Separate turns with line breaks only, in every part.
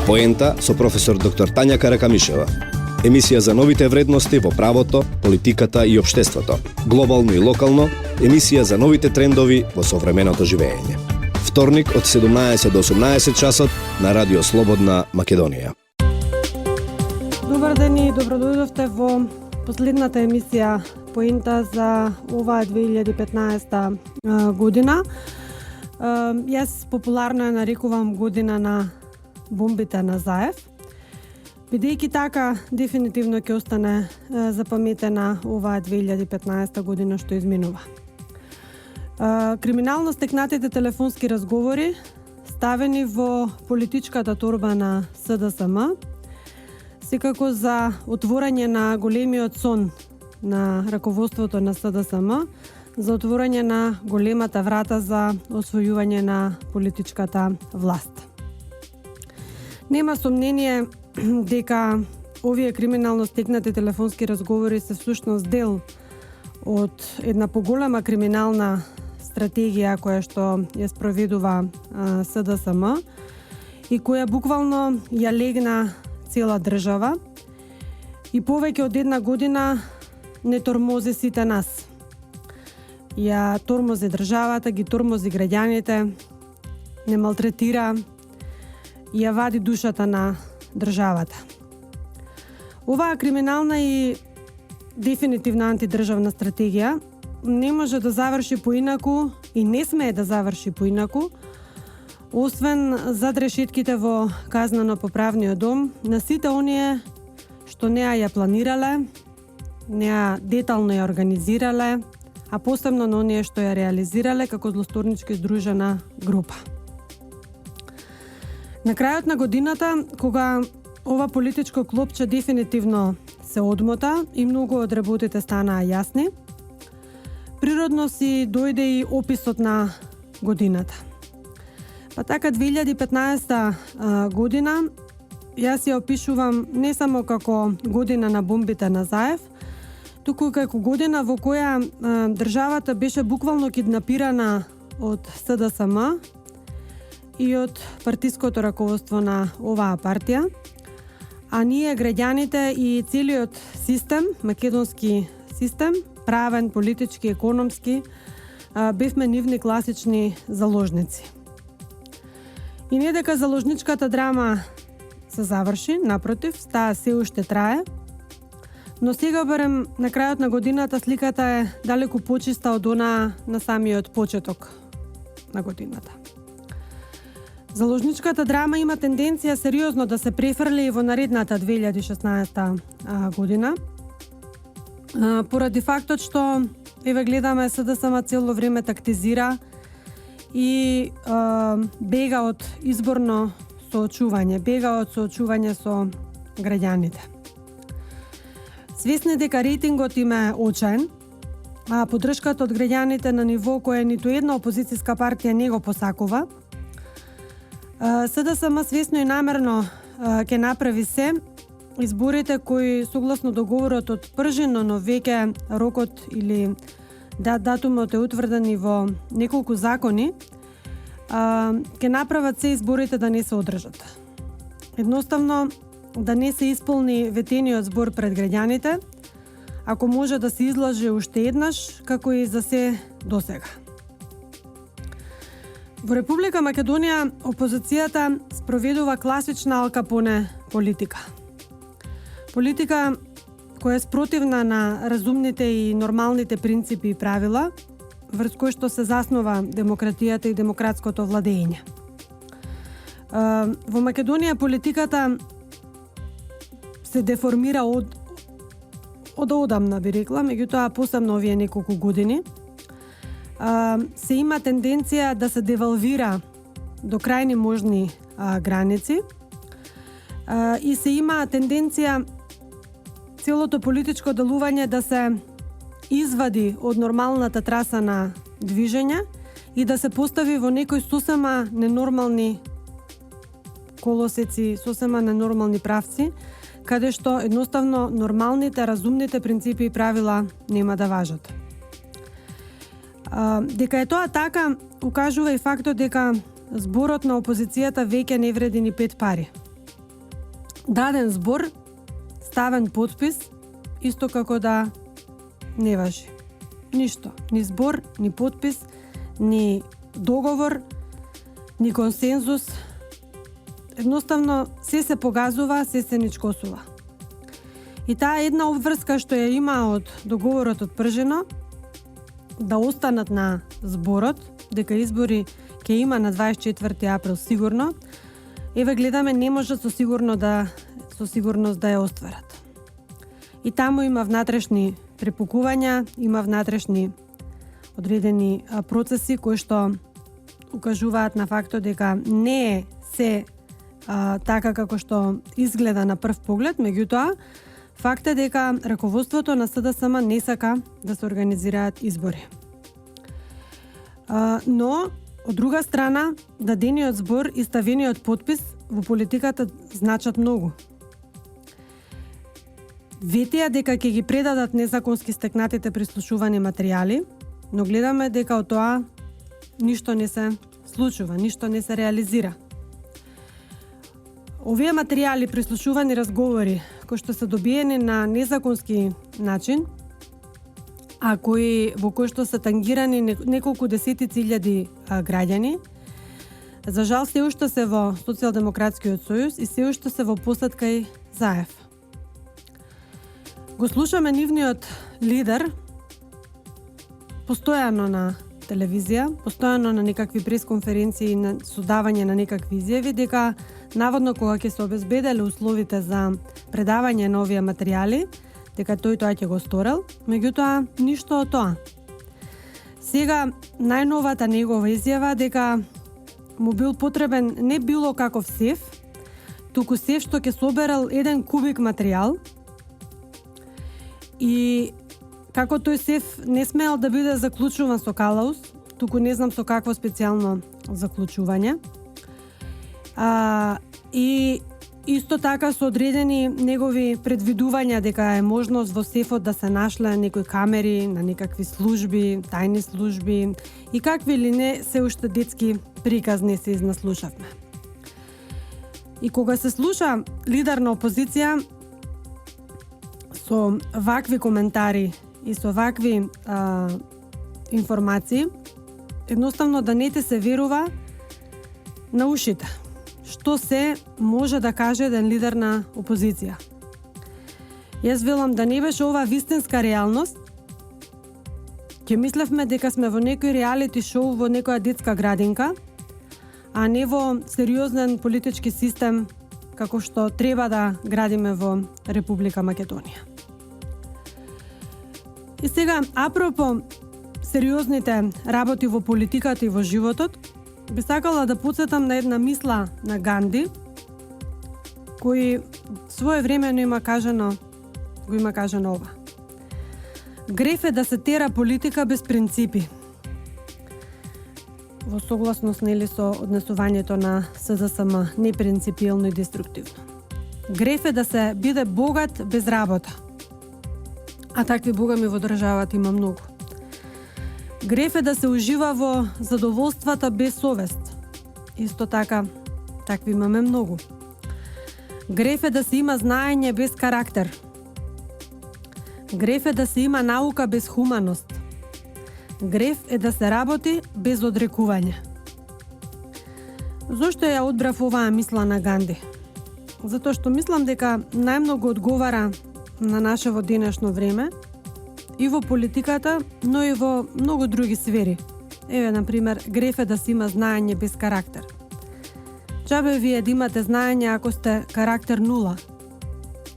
Поента со професор доктор Тања Каракамишева. Емисија за новите вредности во правото, политиката и општеството, глобално и локално, емисија за новите трендови во современото живење. Вторник од 17 до 18 часот на Радио Слободна Македонија.
Добар ден и добродојдовте во последната емисија Поента за оваа 2015 година. Јас популарно ја нарекувам година на бомбите на Заев. Бидејќи така, дефинитивно ќе остане запаметена оваа 2015 година што изминува. Криминално стекнатите телефонски разговори, ставени во политичката торба на СДСМ, секако за отворање на големиот сон на раководството на СДСМ, за отворање на големата врата за освојување на политичката власт. Нема сомнение дека овие криминално стекнати телефонски разговори се всушност дел од една поголема криминална стратегија која што ја спроведува СДСМ и која буквално ја легна цела држава и повеќе од една година не тормози сите нас. Ја тормози државата, ги тормози граѓаните, не малтретира и ја вади душата на државата. Оваа криминална и дефинитивна антидржавна стратегија не може да заврши поинаку и не смее да заврши поинаку, освен зад решетките во казнено-поправниот дом на сите оние што неа ја планирале, неа детално ја организирале, а посебно на оние што ја реализирале како злосторнички здружена група. На крајот на годината, кога ова политичко клопче дефинитивно се одмота и многу од работите станаа јасни, природно си дојде и описот на годината. Па така 2015 година јас ја опишувам не само како година на бомбите на Заев, туку како година во која државата беше буквално киднапирана од СДСМ и од партиското раководство на оваа партија, а ние граѓаните и целиот систем, македонски систем, правен, политички, економски, бевме нивни класични заложници. И не дека заложничката драма се заврши, напротив, таа се уште трае, но сега барем на крајот на годината сликата е далеку почиста од она на самиот почеток на годината. Заложничката драма има тенденција сериозно да се префрли во наредната 2016 година, поради фактот што еве гледаме СДСМ цело време тактизира и бега од изборно соочување, бега од соочување со граѓаните. Свесни дека рейтингот им е очаен, а поддршката од граѓаните на ниво кое ниту една опозицијска партија не го посакува, СДСМ свесно и намерно ќе направи се изборите кои согласно договорот од пржино, но веќе рокот или датумот е утврден во неколку закони, ќе направат се изборите да не се одржат. Едноставно да не се исполни ветениот збор пред граѓаните, ако може да се излаже уште еднаш, како и за се досега. Во Република Македонија опозицијата спроведува класична Ал Капоне политика. Политика која е спротивна на разумните и нормалните принципи и правила, врз кои што се заснова демократијата и демократското владење. Во Македонија политиката се деформира од одамна, би рекла, меѓутоа посебно овие неколку години. Се има тенденција да се девалвира до крајни можни граници и се има тенденција целото политичко делување да се извади од нормалната траса на движење и да се постави во некои сосема ненормални колосеци, сосема ненормални правци, каде што едноставно нормалните, разумните принципи и правила нема да важат. Дека е тоа така, укажува и фактот дека зборот на опозицијата веќе не вреди ни 5 пари. даден збор, ставен подпис, исто како да не важи. Ништо, ни збор, ни подпис, ни договор, ни консензус. Едноставно се погазува, се ничкосува. И таа една обврска што ја има од договорот од Пржено, да останат на зборот, дека избори ќе има на 24 април сигурно, еве гледаме не можат со сигурност да ја остварат. И таму има внатрешни препукувања, има внатрешни одредени процеси кои што укажуваат на фактот дека не е се така како што изгледа на прв поглед, меѓутоа факт е дека раководството на СДСМ не сака да се организираат избори. Но, од друга страна, дадениот збор и ставениот подпис во политиката значат многу. Ветија дека ќе ги предадат незаконски стекнатите прислушувани материјали, но гледаме дека од тоа ништо не се случува, ништо не се реализира. Овие материјали, прислушувани разговори, кои што се добиени на незаконски начин, а во кои што се тангирани неколку десетици илјади граѓани, за жал се уште се во Социјалдемократскиот сојуз и се уште се во посетка и ЗАЕФ. Го слушаме нивниот лидер постојано на телевизија, постојано на некакви пресконференции, на судавање на некакви изјави, дека наводно кога ќе се обезбеделе условите за предавање на овие материјали, дека тој тоа ќе го сторел, меѓутоа ништо од тоа. Сега најновата негова изјава дека му бил потребен не било каков сеф, туку сеф што ќе соберал 1 кубик материјал и како тој сеф не смеел да биде заклучуван со калаус, туку не знам со какво специјално заклучување. И исто така со одредени негови предвидувања дека е можност во сефот да се нашле некои камери на некакви служби, тајни служби и какви ли не се уште детски приказни се изнаслушавме. И кога се слуша лидер на опозиција со вакви коментари и со вакви информации, едноставно да не те се верува на ушите. Што се може да каже еден лидер на опозиција? Јас велам да не беше ова вистинска реалност, ќе мислевме дека сме во некој реалити шоу во некоја детска градинка, а не во сериозен политички систем како што треба да градиме во Република Македонија. И сега, апропо сериозните работи во политиката и во животот, би сакала да потсетам на една мисла на Ганди, кој своевремено го има кажано ова. Греф е да се тера политика без принципи. Во согласност со однесувањето на СДСМ, непринципиелно и деструктивно. Греф е да се биде богат без работа. А такви богами во државата има многу. Греф е да се ужива во задоволствата без совест. Исто така, такви имаме многу. Греф е да се има знаење без карактер. Греф е да се има наука без хуманост. Греф е да се работи без одрекување. Зошто ја одбрав оваа мисла на Ганди? Затоа што мислам дека најмногу одговара на нашево денешно време и во политиката, но и во многу други сфери. Еве, например, греф е да се има знаење без карактер. Чабе вие да имате знаење ако сте карактер нула?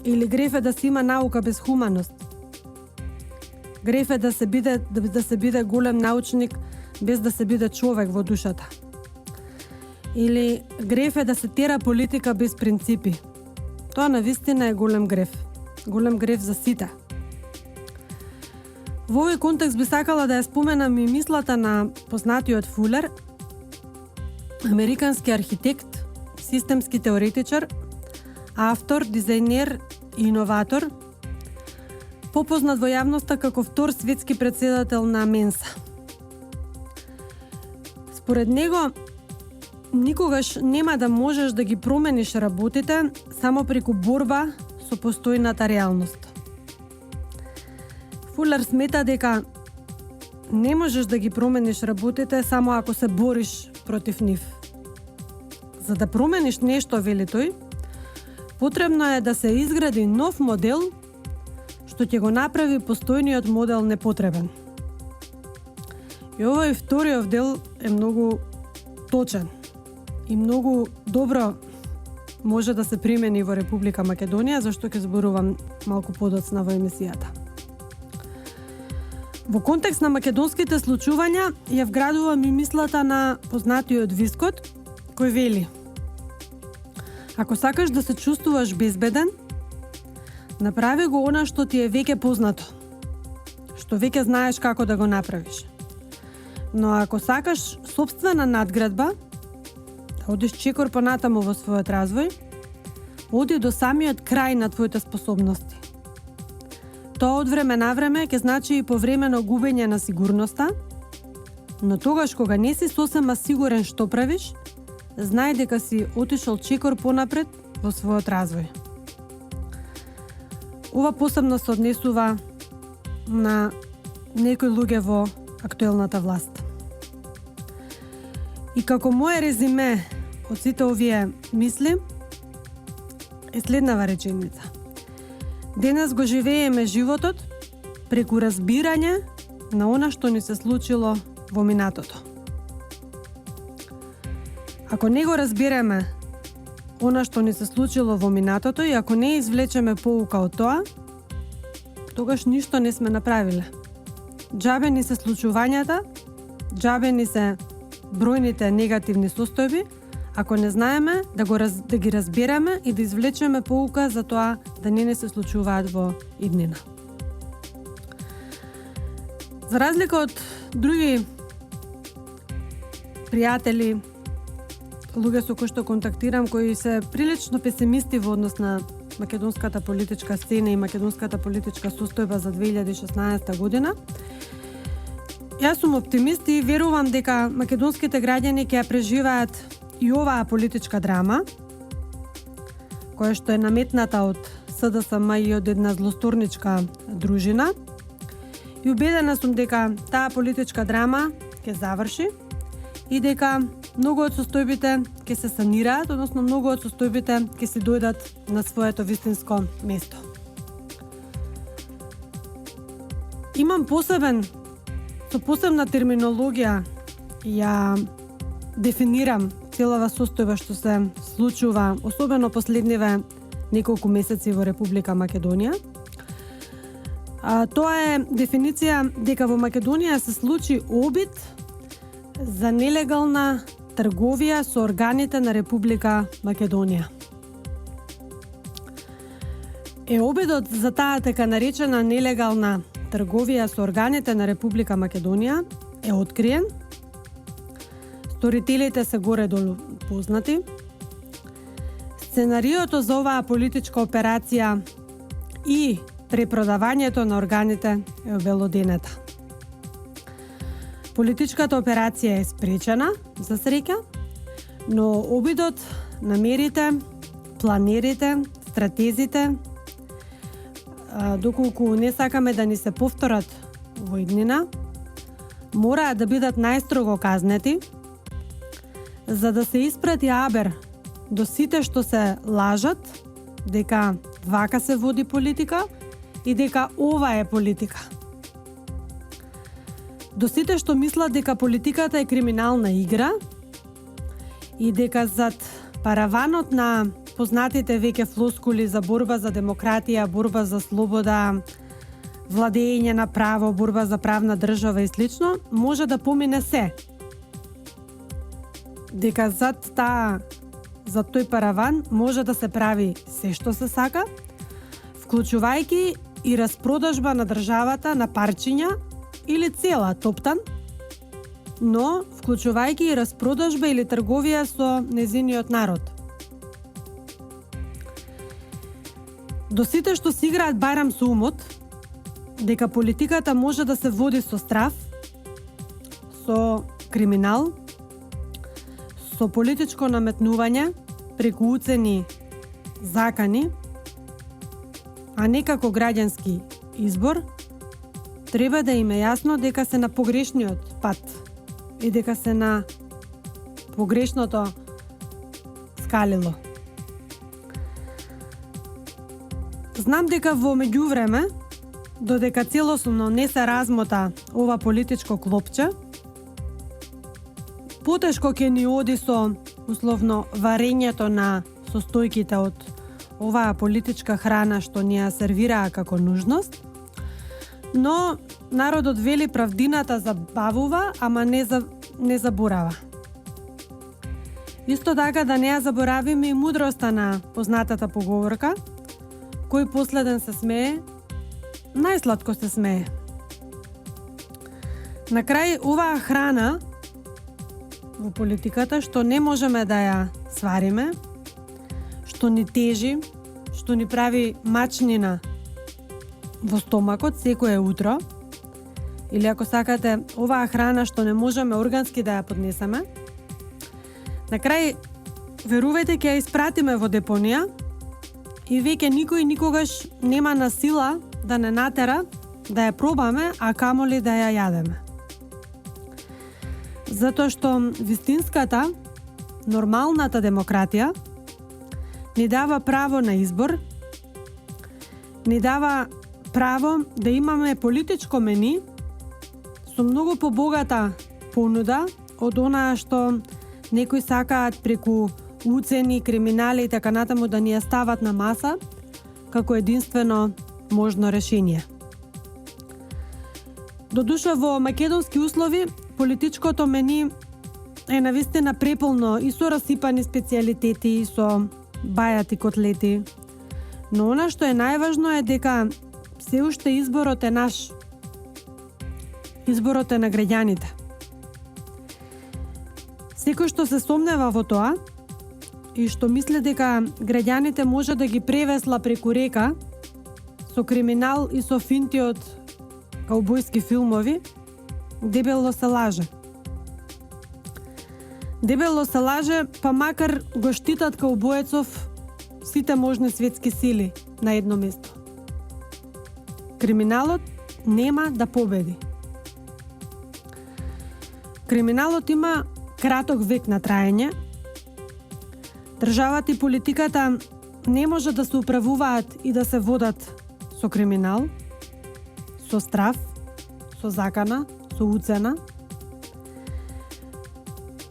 Или греф е да се има наука без хуманост? Греф е да се биде голем научник без да се биде човек во душата? Или греф е да се тера политика без принципи? Тоа навистина е голем греф. Голем греф за сите. Во овој контекст би сакала да ја споменам и мислата на познатиот Фулер, американски архитект, системски теоретичар, автор, дизајнер и иноватор, попознат во јавноста како втор светски председател на Менса. Според него, никогаш нема да можеш да ги промениш работите само преку борба со постојната реалност. Фулер смета дека не можеш да ги промениш работите само ако се бориш против нив. За да промениш нешто, вели тој, потребно е да се изгради нов модел што ќе го направи постојниот модел непотребен. И овој вториот дел е многу точен и многу добро може да се примени во Република Македонија, зашто ќе зборувам малку подоцна во емисијата. Во контекст на македонските случувања ја вградувам и мислата на познатиот вискот, кој вели: ако сакаш да се чувствуваш безбеден, направи го она што ти е веќе познато, што веќе знаеш како да го направиш. Но ако сакаш сопствена надградба, да одиш чекор понатаму во својот развој, оди до самиот крај на твоите способности. Тоа од време на време ќе значи и повремено губење на сигурноста, но тогаш кога не си сосема сигурен што правиш, знај дека си отишол чекор понапред во својот развој. Ова посебно се однесува на некои луѓе во актуелната власт. И како моје резиме од сите овие мисли е следнава реченица: денес го живееме животот преку разбирање на она што ни се случило во минатото. Ако не го разбереме она што ни се случило во минатото и ако не извлечеме поука од тоа, тогаш ништо не сме направиле. Џабе ни се случувањата, џабе ни се бројните негативни состојби, ако не знаеме да ги разбереме и да извлечеме поука за тоа да не се случуваат во иднина. За разлика од други пријатели, луѓе со кои што контактирам, кои се прилично песимисти во однос на македонската политичка сцена и македонската политичка состојба за 2016 година, јас сум оптимист и верувам дека македонските граѓани ќе ја преживеат и оваа политичка драма, која што е наметната од СДСМ и од една злосторничка дружина. И убедена сум дека таа политичка драма ќе заврши и дека многу од состојбите ќе се санираат, односно многу од состојбите ќе се дојдат на своето вистинско место. Имам со посебна терминологија ја дефинирам целава состојба што се случува, особено последниве неколку месеци во Република Македонија. Тоа е дефиниција дека во Македонија се случи обид за нелегална трговија со органите на Република Македонија. Обидот за таа така наречена нелегална трговија со органите на Република Македонија е откриен. Сторителите се горе-долу познати. Сценариото за оваа политичка операција и препродавањето на органите е обелоденета. Политичката операција е спречена, за среќа, но обидот, намерите, планерите, стратезите, доколку не сакаме да ни се повторат во иднина, мораат да бидат најстрого казнети, за да се испрати абер до сите што се лажат дека вака се води политика и дека ова е политика. До сите што мислат дека политиката е криминална игра и дека зад параванот на познатите веќе флоскули за борба за демократија, борба за слобода, владење на право, борба за правна држава и слично, може да помине се. Дека зад тој параван може да се прави се што се сака, вклучувајќи и распродажба на државата на парчиња или цела топтан, но вклучувајќи и распродажба или трговија со незиниот народ. До сите што си играат барам со умот, дека политиката може да се води со страф, со криминал, со политичко наметнување преку уцени закани, а не како граѓански избор, треба да им е јасно дека се на погрешниот пат и дека се на погрешното скалило. Знам дека во меѓувреме, додека целосно не се размота ова политичко клопче, потешко ќе ни оди со условно варењето на состојките од оваа политичка храна што ни ја сервираа како нужност, но народот вели правдината забавува, ама не заборава. Исто така да не ја заборавиме и мудроста на познатата поговорка: кој последен се смее, најсладко се смее. На крај, оваа храна во политиката што не можеме да ја свариме, што ни тежи, што ни прави мачнина во стомакот секое утро, или ако сакате, оваа храна што не можеме органски да ја поднесеме, на крај, верувајте, ќе ја испратиме во депонија и веќе никој никогаш нема на сила да не натера да ја пробаме, а камоли да ја јадеме. Затоа што вистинската, нормалната демократија ни дава право на избор, ни дава право да имаме политичко мени со многу побогата понуда од онаа што некои сакаат преку уцени, криминали и така натаму да ни ја стават на маса како единствено можно решение. Додуша во македонски услови политичкото мени е навистина преполно и со расипани специјалитети и со бајати котлети. Но она што е најважно е дека се уште изборот е наш. Изборот е на граѓаните. Секој што се сомнева во тоа и што мисли дека граѓаните може да ги превесла преку река со криминал и со финти од каубојски филмови, дебело се лаже. Дебело се лаже, па макар го штитат каубојецов сите можни светски сили на едно место. Криминалот нема да победи. Криминалот има краток век на траење. Државата и политиката не може да се управуваат и да се водат со криминал, со страф, со закана, со уцена.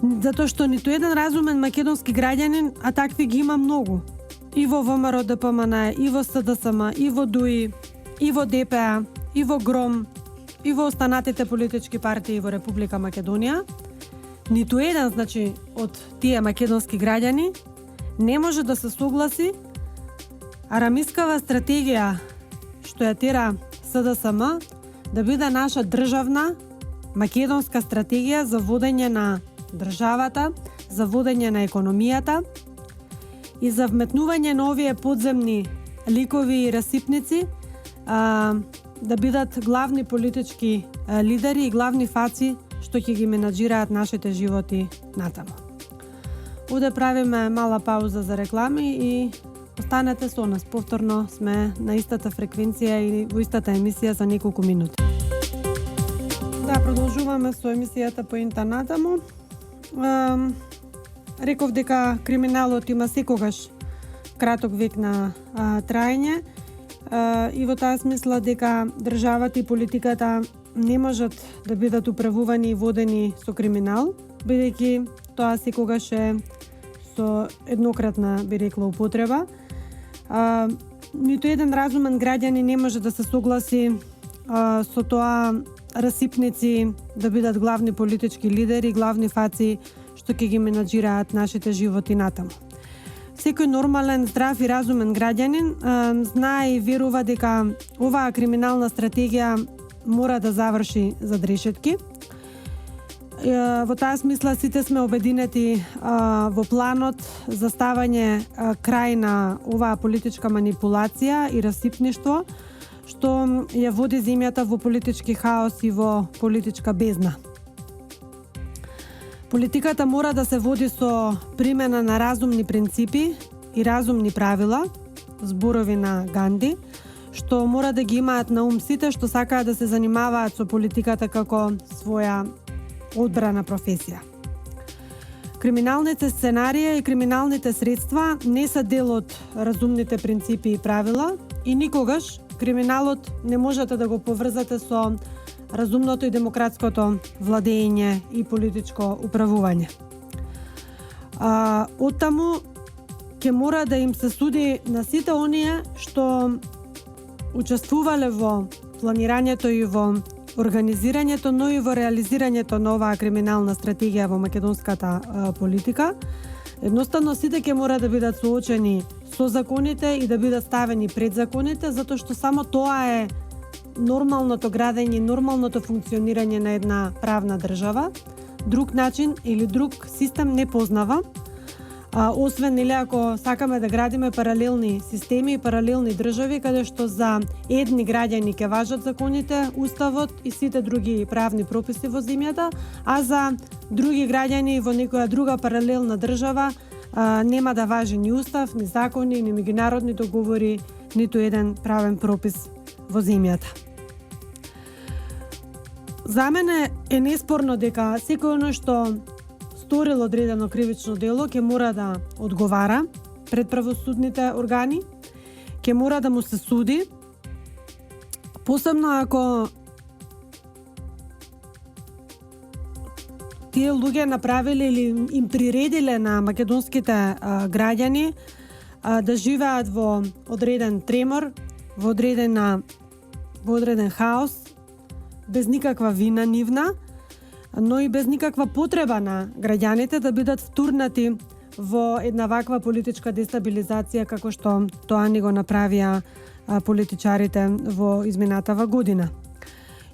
Затоа што ниту еден разумен македонски граѓанин, а такви ги има многу, и во ВМРО ДПМН, и во СДСМ, и во ДУИ, и во ДПА, и во ГРОМ, и во останатите политички партии во Република Македонија, ниту еден, значи, од тие македонски граѓани не може да се согласи арамискава стратегија што ја тера СДСМ да биде наша државна македонска стратегија за водење на државата, за водење на економијата и за вметнување на овие подземни ликови и расипници да бидат главни политички лидери и главни фаци што ќе ги менаџираат нашите животи натаму. Оде правиме мала пауза за реклами и останете со нас. Повторно сме на истата фреквенција и во истата емисија за неколку минути. Да, продолжуваме со емисијата по натаму. Реков дека криминалот има секогаш краток век на траење и во таа смисла дека државата и политиката не можат да бидат управувани и водени со криминал, бидејќи тоа секогаш е со еднократна, би рекла, употреба. Ниту еден разумен граѓанин не може да се согласи со тоа расипници да бидат главни политички лидери, главни фаци што ќе ги менаџираат нашите животи натаму. Секој нормален, здрав и разумен граѓанин знае и верува дека оваа криминална стратегија мора да заврши зад решетки. Во таа смисла сите сме обединети во планот за ставање крај на оваа политичка манипулација и расипништво што ја води земјата во политички хаос и во политичка бездна. Политиката мора да се води со примена на разумни принципи и разумни правила, зборови на Ганди, што мора да ги имаат на ум сите што сакаат да се занимаваат со политиката како своја одбрана професија. Криминалните сценарија и криминалните средства не се дел од разумните принципи и правила и никогаш криминалот не можете да го поврзате со разумното и демократското владење и политичко управување. Оттаму ќе мора да им се суди на сите оние што учествувале во планирањето и во организирањето, но и во реализирањето на оваа криминална стратегија во македонската политика. Едноставно сите ќе мора да бидат соочени со законите и да бидат ставени пред законите, затоа што само тоа е нормалното градење, нормалното функционирање на една правна држава. Друг начин или друг систем не познава. Освен или ако сакаме да градиме паралелни системи и паралелни држави, каде што за едни граѓани ќе важат законите, уставот и сите други правни прописи во земјата, а за други граѓани во некоја друга паралелна држава нема да важи ни устав, ни закони, ни меѓународни договори, ниту еден правен пропис во земјата. За мене е неспорно дека секој оној што сторил одредено кривично дело ќе мора да одговара пред правосудните органи, ќе мора да му се суди, посебно ако тие луѓе направиле или им приредиле на македонските граѓани да живеат во одреден тремор, во одреден хаос, без никаква вина нивна, но и без никаква потреба на граѓаните да бидат втурнати во една ваква политичка дестабилизација како што тоа ни го направија политичарите во изминатава година.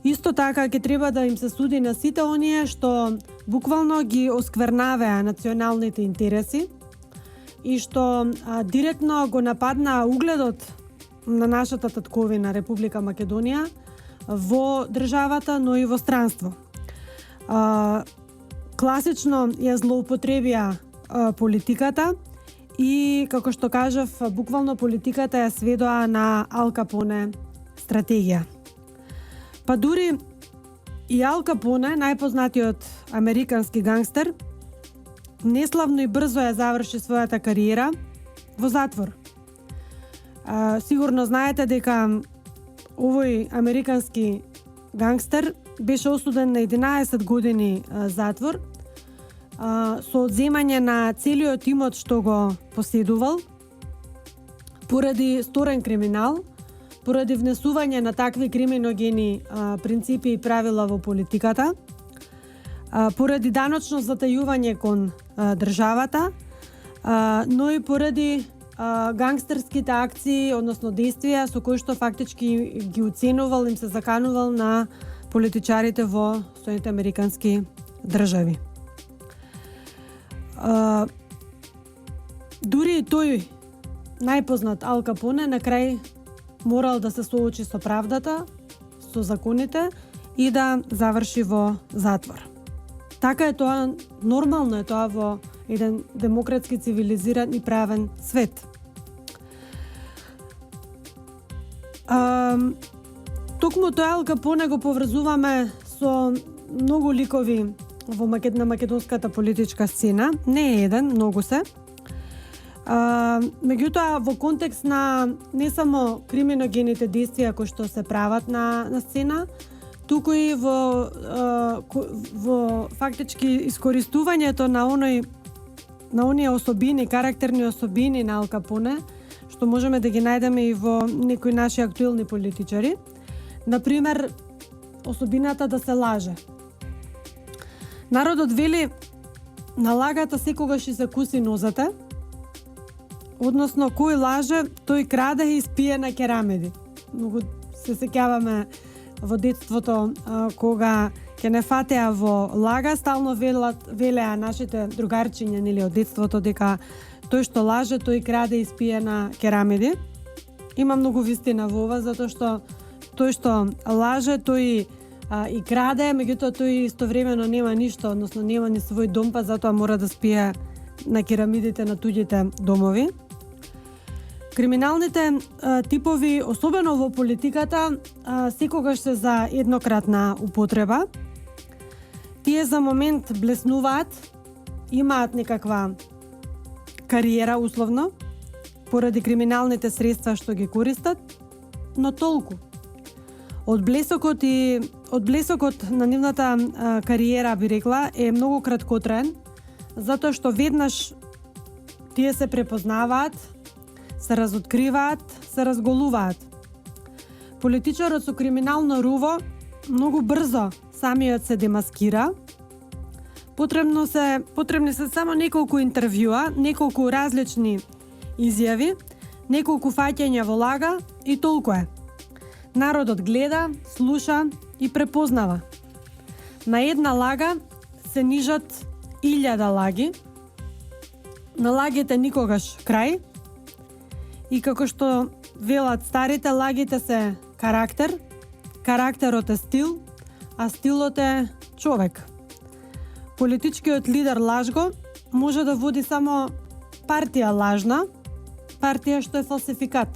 Исто така ќе треба да им се суди на сите оние што буквално ги осквернаваа националните интереси и што директно го нападнаа угледот на нашата татковина Република Македонија во државата, но и во странство. Класично ја злоупотребија политиката и, како што кажав, буквално политиката ја сведоа на Ал Капоне стратегија. Па дури и Ал Капоне, најпознатиот американски гангстер, неславно и брзо ја заврши својата кариера во затвор. Сигурно знаете дека овој американски гангстер беше осуден на 11 години затвор со одземање на целиот имот што го поседувал поради сторен криминал, поради внесување на такви криминогени принципи и правила во политиката, поради даночно затајување кон државата, но и поради гангстерските акции, односно действија со кои што фактички ги уценувал, им се заканувал на политичарите во Соединените американски држави. Дури и тој најпознат Ал Капоне на крај морал да се соочи со правдата, со законите и да заврши во затвор. Така е тоа, нормално е тоа во еден демократски, цивилизиран и правен свет. Токму тој Ал Капоне го поврзуваме со многу ликови на македонската политичка сцена. Не е еден, многу се. Меѓутоа, во контекст на не само криминогените действија кои што се прават на сцена, туку и во фактички искористувањето на оние особини, карактерни особини на Ал Капоне, што можеме да ги најдеме и во некои наши актуелни политичари. Например, особината да се лаже. Народот вели, на лагата секогаш и се куси нозете, односно кој лаже, тој краде и спие на керамиди. Многу се сеќаваме во детството кога ќе не фатеа во лага, стално велеа нашите другарчиња нели од детството дека тој што лаже, тој краде и спие на керамиди. Има многу вистина во ова, затоа што тој што лаже, тој и краде, меѓутоа тој истовремено нема ништо, односно нема ни свој дом, па затоа мора да спие на керамидите на туѓите домови. Криминалните типови, особено во политиката, секогаш се за еднократна употреба. Тие за момент блеснуваат, имаат некаква кариера условно, поради криминалните средства што ги користат, но толку. Од блесокот на нивната кариера, би рекла, е многу краткотраен, затоа што веднаш тие се препознаваат, се разоткриваат, се разголуваат. Политичарот со криминално руво многу брзо самиот се демаскира. Потребни се само неколку интервјуа, неколку различни изјави, неколку фаќања во лага и толку е. Народот гледа, слуша и препознава. На една лага се нижат 1000 лаги. На лагите никогаш крај. И како што велат старите, лагите се карактер, карактерот е стил, а стилот е човек. Политичкиот лидер лажго може да води само партија лажна, партија што е фалсификат.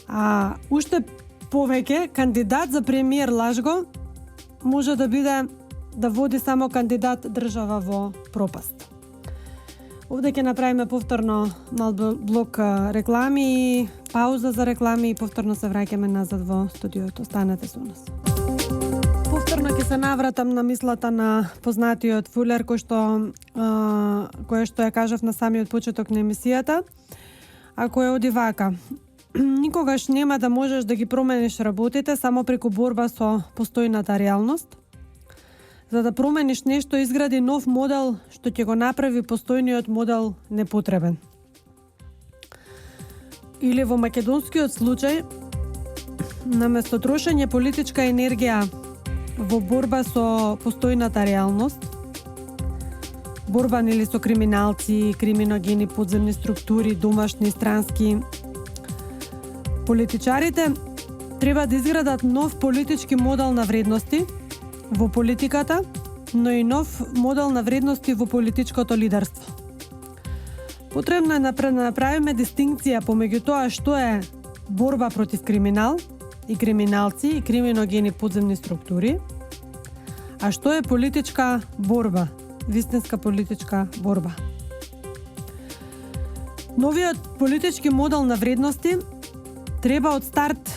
А уште повеќе, кандидат за премиер лажго може да води само кандидат држава во пропаст. Овде ќе направиме повторно мал блок реклами и пауза за реклами и повторно се враќаме назад во студиото. Останете со нас. Повторно ќе се навратам на мислата на познатиот Фулер кој што ја кажав на самиот почеток на емисијата, а кој оди вака: никогаш нема да можеш да ги промениш работите само преку борба со постојната реалност. За да промениш нешто, изгради нов модел што ќе го направи постојниот модел непотребен. Или во македонскиот случај, наместо трошење политичка енергија во борба со постојната реалност, борба нели со криминалци, криминогени подземни структури, домашни, странски, политичарите треба да изградат нов политички модел на вредности во политиката, но и нов модел на вредности во политичкото лидерство. Потребно е да направиме дистинкција помеѓу тоа што е борба против криминал и криминалци и криминогени подземни структури, а што е политичка борба, вистинска политичка борба. Новиот политички модел на вредности треба од старт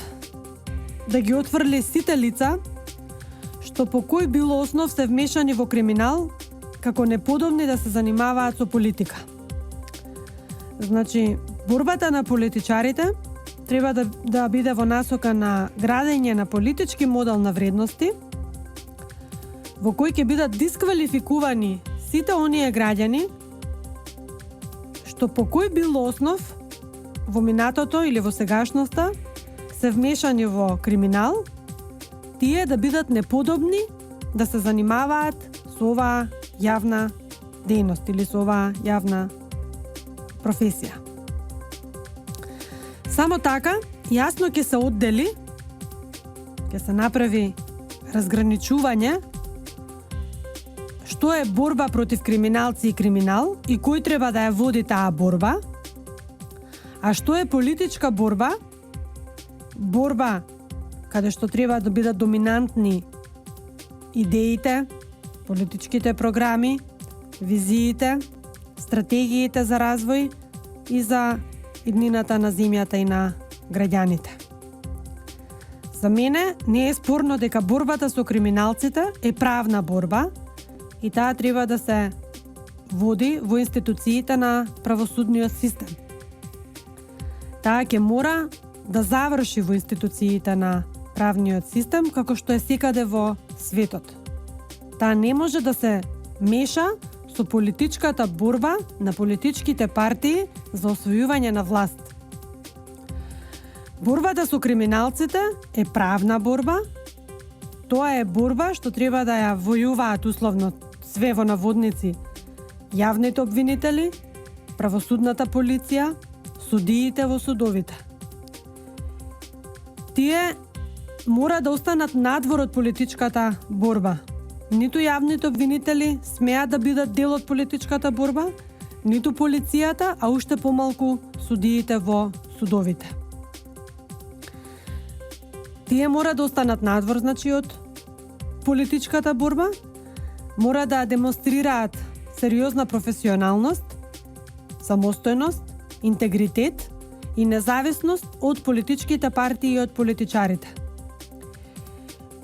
да ги отфрли сите лица што по кој било основ се вмешани во криминал, како неподобни да се занимаваат со политика. Значи, борбата на политичарите треба да биде во насока на градење на политички модел на вредности, во кој ќе бидат дисквалификувани сите оние граѓани што по кој било основ во минатото или во сегашноста се вмешани во криминал, тие да бидат неподобни да се занимаваат со оваа јавна дејност или со оваа јавна професија. Само така, јасно ќе се оддели, ќе се направи разграничување што е борба против криминалци и криминал и кој треба да ја води таа борба, а што е политичка борба, борба каде што треба да бидат доминантни идеите, политичките програми, визиите, стратегиите за развој и за иднината на земјата и на граѓаните. За мене не е спорно дека борбата со криминалците е правна борба и таа треба да се води во институциите на правосудниот систем. Таа ќе мора да заврши во институциите на правниот систем како што е секаде во светот. Таа не може да се меша со политичката борба на политичките партии за освојување на власт. Борбата со криминалците е правна борба. Тоа е борба што треба да ја војуваат условно све во наводници јавните обвинители, правосудната полиција, судиите во судовите. Тие мора да останат надвор од политичката борба. Ниту јавните обвинители смеат да бидат дел од политичката борба, ниту полицијата, а уште помалку судиите во судовите. Тие мора да останат надвор, значи, од политичката борба, мора да демонстрираат сериозна професионалност, самостојност, интегритет и независност од политичките партии и од политичарите.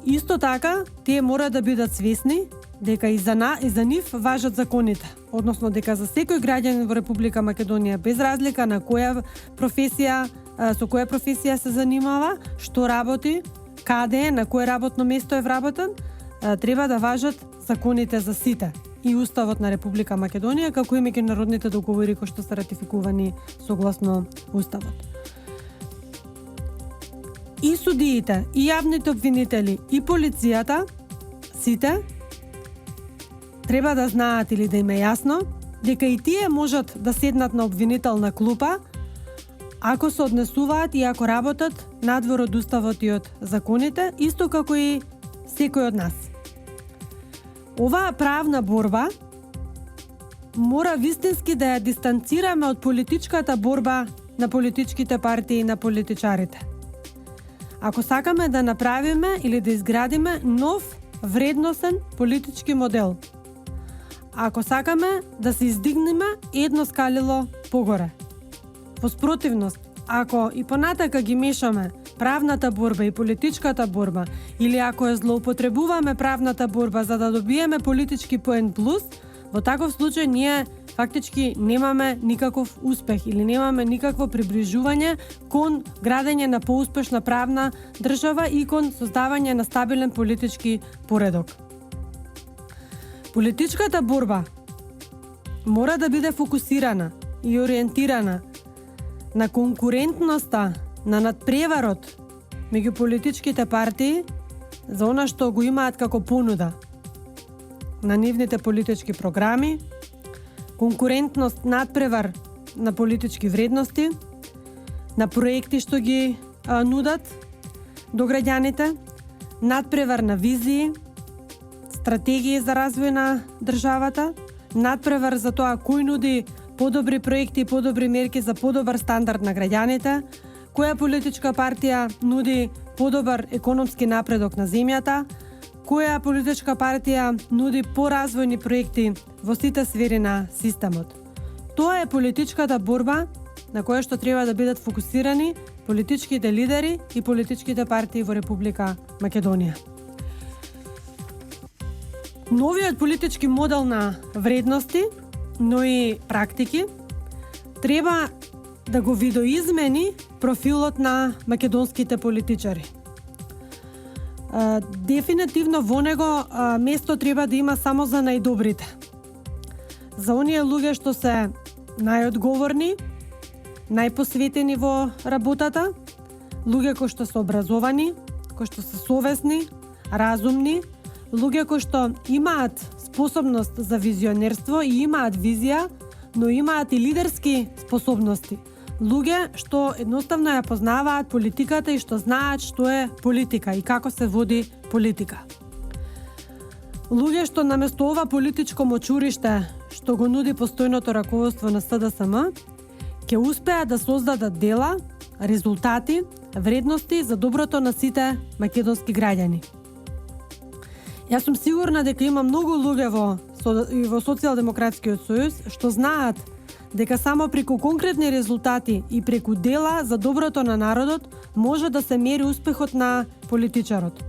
Исто така, тие мора да бидат свесни дека и за нив важат законите, односно дека за секој граѓанин во Република Македонија, без разлика на која професија, со која професија се занимава, што работи, каде е, на кое работно место е вработен, треба да важат законите за сите и Уставот на Република Македонија, како и меѓународните договори кои што се ратификувани согласно Уставот. И судиите, и јавните обвинители, и полицијата, сите, треба да знаат или да им е јасно дека и тие можат да седнат на обвинителна клупа ако се однесуваат и ако работат надвор од Уставот и од законите, исто како и секој од нас. Оваа правна борба мора вистински да ја дистанцираме од политичката борба на политичките партии и на политичарите. Ако сакаме да направиме или да изградиме нов вредносен политички модел, ако сакаме да се издигнеме едно скалило погоре. Во спротивност, ако и понатака ги мешаме правната борба и политичката борба, или ако ја злоупотребуваме правната борба за да добиеме политички поен плюс, во таков случај ние фактички немаме никаков успех или немаме никакво приближување кон градење на поуспешна правна држава и кон создавање на стабилен политички поредок. Политичката борба мора да биде фокусирана и ориентирана на конкурентноста, на надпреварот меѓу политичките партии за она што го имаат како понуда на нивните политички програми, конкурентност, надпревар на политички вредности, на проекти што ги нудат до граѓаните, надпревар на визии, стратегии за развој на државата, надпревар за тоа кој нуди подобри проекти и подобри мерки за подобар стандард на граѓаните, која политичка партија нуди подобар економски напредок на земјата, која политичка партија нуди поразвојни проекти во сите сфери на системот. Тоа е политичката борба на која што треба да бидат фокусирани политичките лидери и политичките партии во Република Македонија. Новиот политички модел на вредности, но и практики, треба да го видоизмени профилот на македонските политичари. Дефинитивно во него место треба да има само за најдобрите. За оние луѓе што се најодговорни, најпосветени во работата, луѓе кои што се образовани, кои што се совесни, разумни, луѓе кои што имаат способност за визионерство и имаат визија, но имаат и лидерски способности. Луѓе што едноставно ја познаваат политиката и што знаат што е политика и како се води политика. Луѓе што наместо ова политичко мочуриште што го нуди постојното раководство на СДСМ, ќе успеат да создадат дела, резултати, вредности за доброто на сите македонски граѓани. Јас сум сигурна дека има многу луѓе во Социјалдемократскиот сојуз што знаат дека само преку конкретни резултати и преку дела за доброто на народот може да се мери успехот на политичарот.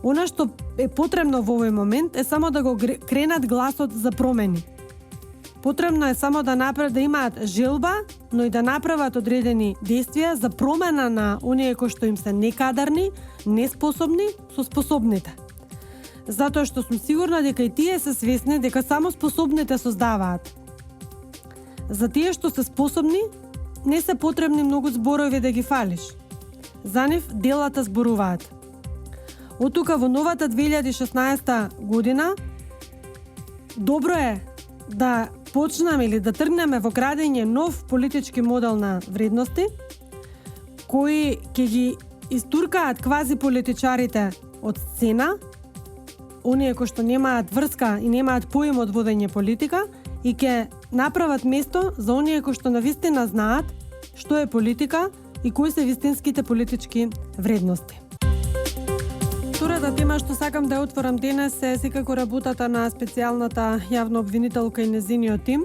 Она што е потребно во овој момент е само да го кренат гласот за промени. Потребно е само да имаат желба, но и да направат одредени действија за промена на оние кои што им се некадарни, неспособни со способните. Затоа што сум сигурна дека и тие се свесни дека само способните создаваат. За тие што се способни, не се потребни многу зборови да ги фалиш. За нив делата зборуваат. Од тука во новата 2016 година добро е да почнеме или да тргнеме во градење нов политички модел на вредности кои ќе ги истуркаат квази политичарите од сцена, оние кои што немаат врска и немаат поим од водење политика, и ќе направат место за оние кои што навистина знаат што е политика и кои се вистинските политички вредности. Втората тема што сакам да ја отворам денес е секако работата на специјалната јавна обвинителка и незиниот тим.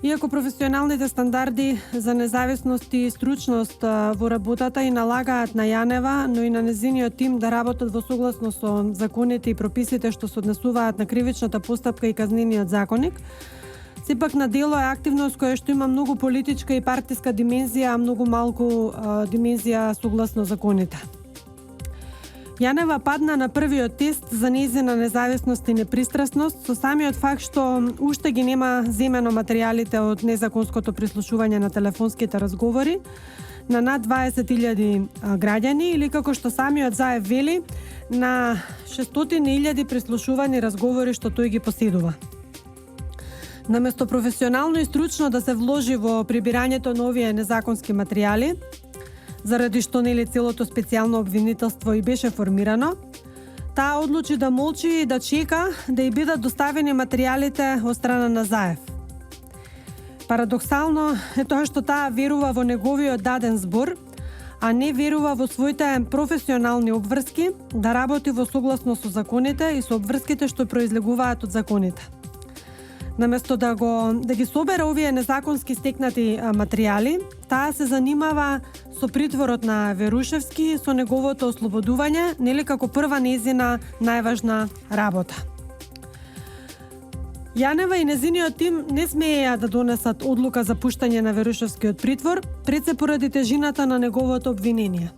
Иако професионалните стандарди за независност и стручност во работата и налагаат на Јанева, но и на незиниот тим да работат во согласно со законите и прописите што се однесуваат на кривичната постапка и казнениот законник, сепак на дело е активност која што има многу политичка и партиска димензија, а многу малку димензија согласно законите. Јанева падна на првиот тест за нејзина независност и непристрасност со самиот факт што уште ги нема земено материјалите од незаконското прислушување на телефонските разговори на над 20.000 граѓани или како што самиот Заев вели на 600.000 прислушувани разговори што тој ги поседува. Наместо професионално и стручно да се вложи во прибирањето на овие незаконски материјали, заради што нели целото специјално обвинителство и беше формирано, таа одлучи да молчи и да чека да ја бидат доставени материјалите од страна на Заев. Парадоксално е тоа што таа верува во неговиот даден збор, а не верува во своите професионални обврски да работи во согласно со законите и со обврските што произлегуваат од законите. Наместо да ги собере овие незаконски стекнати материјали, таа се занимава со притворот на Верушевски, со неговото ослободување, нели како прва нејзина најважна работа. Јанева и незиниот тим не смееја да донесат одлука за пуштање на Верушевски од притвор, пред се поради тежината на неговото обвинение.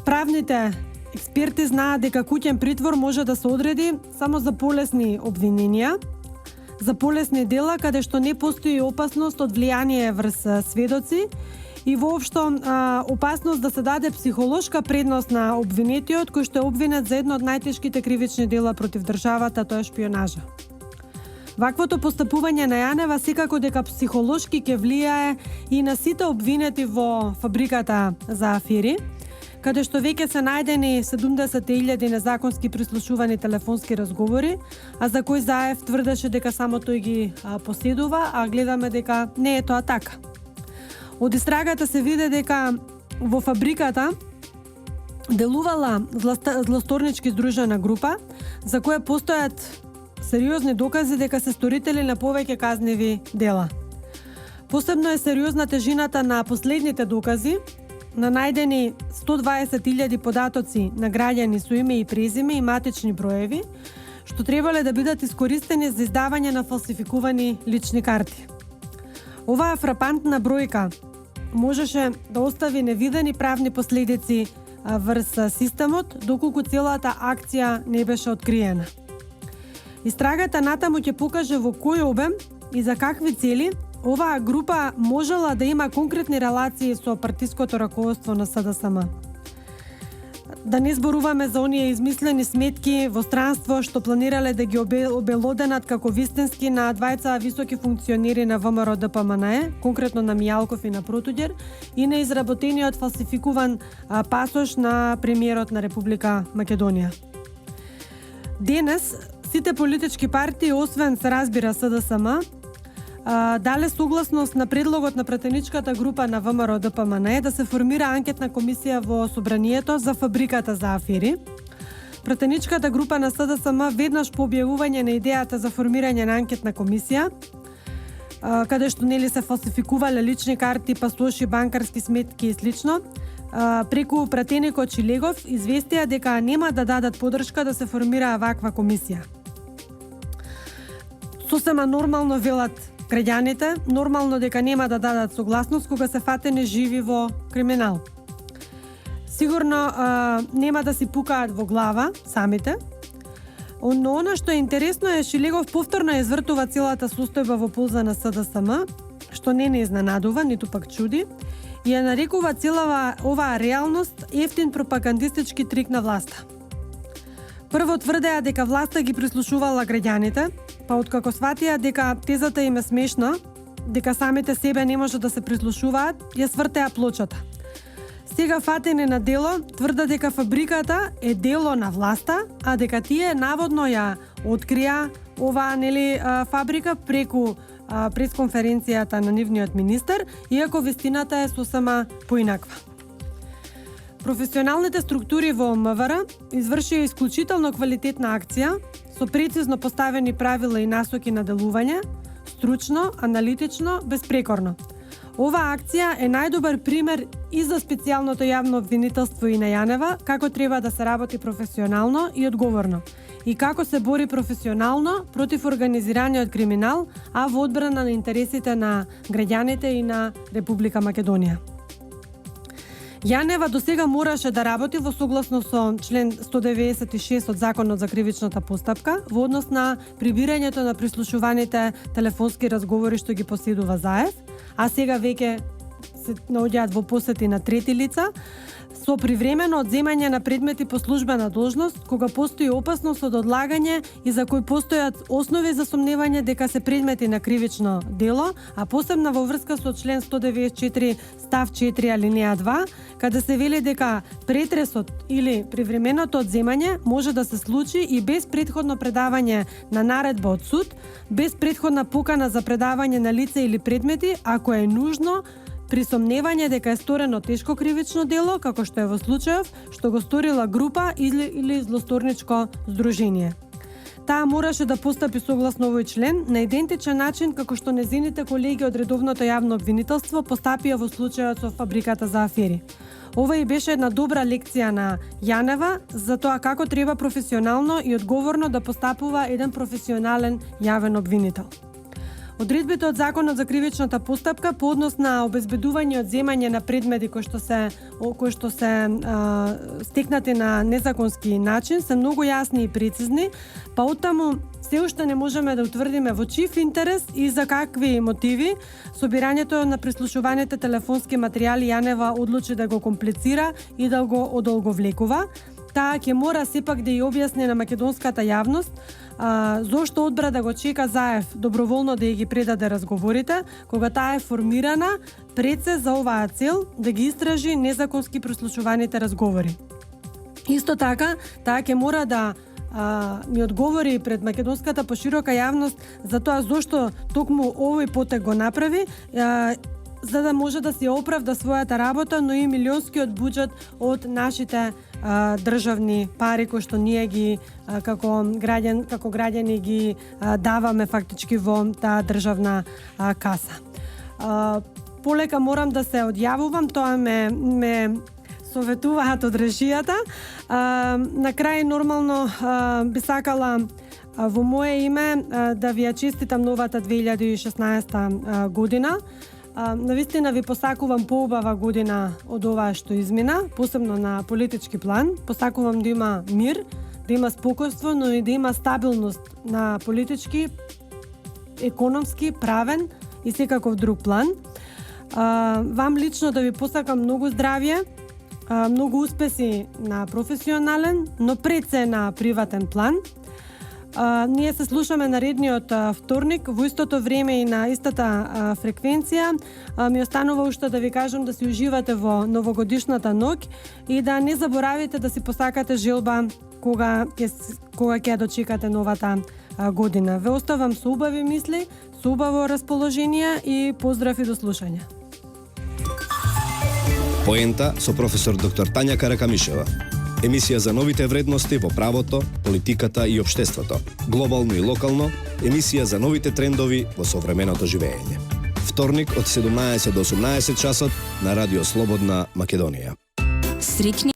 Правните експерти знаат дека куќен притвор може да се одреди само за полесни обвиненија, за полесни дела каде што не постои опасност од влијание врз сведоци и воопшто опасност да се даде психолошка предност на обвинетиот кој што е обвинет за едно од најтешките кривични дела против државата, тоа е шпионажа. Ваквото постапување на Јанева секако дека психолошки ќе влијае и на сите обвинети во фабриката за афери, каде што веќе се најдени 70.000 незаконски прислушувани телефонски разговори, а за кој Заев тврдеше дека само тој ги поседува, а гледаме дека не е тоа така. Од истрагата се виде дека во фабриката делувала злосторнички здружена група, за која постојат сериозни докази дека се сторители на повеќе казневи дела. Посебно е сериозна тежината на последните докази, на најдени 120.000 податоци на граѓани со име и презиме и матични броеви, што требале да бидат искористени за издавање на фалсификувани лични карти. Оваа фрапантна бројка можеше да остави невидени правни последици врз системот, доколку целата акција не беше откриена. Истрагата натаму ќе покаже во кој обем и за какви цели оваа група можела да има конкретни релации со партиското раководство на СДСМ. Да не зборуваме за оние измислени сметки во странство што планирале да ги обелоденат како вистински на двајца високи функционери на ВМРО ДПМНЕ, конкретно на Мијалков и на Протуѓер, и на изработениот фалсификуван пасош на премиерот на Република Македонија. Денес сите политички партии, освен се разбира СДСМ, дале согласност на предлогот на пратеничката група на ВМРО ДПМНЕ да се формира анкетна комисија во Собранието за фабриката за афери. Пратеничката група на СДСМ веднаш по објавување на идејата за формирање на анкетна комисија, каде што нели се фалсификувале лични карти, пасоши, банкарски сметки и слично, преку пратеникот Чилегов известија дека нема да дадат поддршка да се формира ваква комисија. Сосема нормално велат граѓаните, нормално дека нема да дадат согласност кога се фатени живи во криминал. Сигурно нема да си пукаат во глава самите, но она што е интересно е Шилегов повторно извртува целата состојба во полза на СДСМ, што не изненадува, ниту пак чуди, и ја нарекува целава оваа реалност ефтин пропагандистички трик на власта. Прво тврдеа дека власта ги прислушувала граѓаните, па откако сватија дека тезата им е смешна, дека самите себе не може да се прислушуваат, ја свртеа плочата. Сега фатени на дело тврдат дека фабриката е дело на власта, а дека тие наводно ја открија оваа фабрика преку пресконференцијата на нивниот министер, иако вистината е сосема поинаква. Професионалните структури во МВР извршија исклучително квалитетна акција со прецизно поставени правила и насоки на делување, стручно, аналитично, безпрекорно. Оваа акција е најдобар пример и за специјалното јавно обвинителство и на Јанева, како треба да се работи професионално и одговорно, и како се бори професионално против организираниот криминал, а во одбрана на интересите на граѓаните и на Република Македонија. Јанева досега мораше да работи во согласно со член 196 од Законот за кривичната постапка во однос на прибирањето на прислушуваните телефонски разговори што ги поседува Заев, а сега веќе се наоѓаат во посети на трети лица, со привремено одземање на предмети по службена должност, кога постои опасност од одлагање и за кои постојат основи за сомневање дека се предмети на кривично дело, а посебно во врска со член 194 став 4 алинеја 2, каде се вели дека претресот или привременото одземање може да се случи и без претходно предавање на наредба од суд, без претходна покана за предавање на лице или предмети, ако е нужно, при сомневање дека е сторено тешко кривично дело, како што е во случајов што го сторила група или злосторничко здружение. Таа мораше да постапи согласно овој член на идентичен начин како што незините колеги од редовното јавно обвинителство постапија во случајот со фабриката за афери. Ова и беше една добра лекција на Јанева за тоа како треба професионално и одговорно да постапува еден професионален јавен обвинител. Одредбите од Законот за кривичната постапка по однос на обезбедување и одземање на предмети кои што се стекнати на незаконски начин се многу јасни и прецизни, па оттаму се уште не можеме да утврдиме во чив интерес и за какви мотиви собирањето на прислушуваните телефонски материјали Јанева одлучи да го комплицира и да го одолговлекува. Таа ќе мора сепак да ја објасни на македонската јавност зошто одбра да го чека Заев доброволно да ја ги предаде разговорите, кога таа е формирана пред се за оваа цел да ги истражи незаконски прослушуваните разговори. Исто така, таа ќе мора да ми одговори пред македонската поширока јавност за тоа зошто токму овој потек го направи, за да може да се оправда својата работа, но и милионскиот буџет од нашите државни пари кои што ние ги како граѓани ги даваме фактички во таа државна каса. Полека морам да се одјавувам, тоа ме советуваат од режијата. На крај нормално би сакала во мое име да ви ја честитам новата 2016 година. Навистина ви посакувам поубава година од оваа што измина, посебно на политички план. Посакувам да има мир, да има спокојство, но и да има стабилност на политички, економски, правен и секаков друг план. Вам лично да ви посакам многу здравје, многу успеси на професионален, но пред се на приватен план. Ние се слушаме наредниот вторник во истото време и на истата фреквенција. Ми останува уште да ви кажам да си уживате во новогодишната ноќ и да не заборавите да си посакате желба кога ќе дочекате новата година. Ве оставам со убави мисли, со убаво расположение и поздрав и до слушање.
Поента со професор доктор Тања Каракамишева. Емисија за новите вредности во правото, политиката и општеството. Глобално и локално, емисија за новите трендови во современото живење. Вторник од 17 до 18 часот на Радио Слободна Македонија.
Среќни